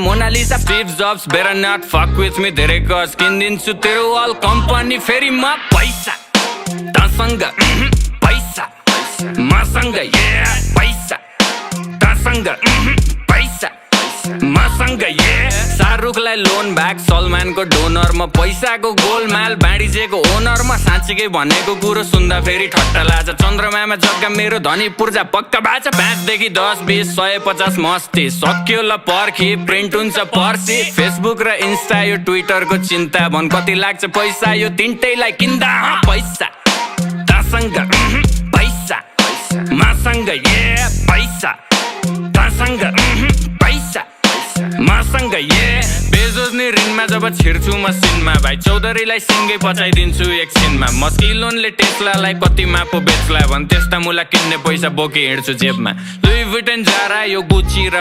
Mona Lisa Steve Jobs better not fuck with me धेरै गज किनिदिन्छु तेरो अल कम्पनी फेरि म पैसा तसँग पैसा मसँग पैसा तसँग पैसा मसँग शाहरुखलाई लोन ब्याक सलमानको डोनर म पैसाको गोलमाल बाँडिजेको ओनर म साँच्चीकै भनेको कुरो सुन्दा फेरि ठट्टा लाग्छ चन्द्रमामा जग्गा मेरो धनी पूर्जा पक्का बाचा 5 देखि 10 20 150 मस्ती सक्यो ल पर्खी प्रिन्ट हुन्छ पर्सी फेसबुक र इन्स्टा यो ट्विटरको चिन्ता भन कति लाग्छ पैसा यो तिनटैलाई किन्दा पैसा तसँग पैसा मसँग पैसा तसँग पैसा मसँग बेजोज नि ऋणमा जब छिर्छु मसिनमा भाइ चौधरीलाई सिङ्गै पचाइदिन्छु एकछिनमा मस्किलोनले टेस्लालाई कतिमा पो बेच्ला भन् त्यस्ता मुला किन्ने पैसा बोकी हिँड्छु जेबमा लुई भुइटन जारा यो गुची र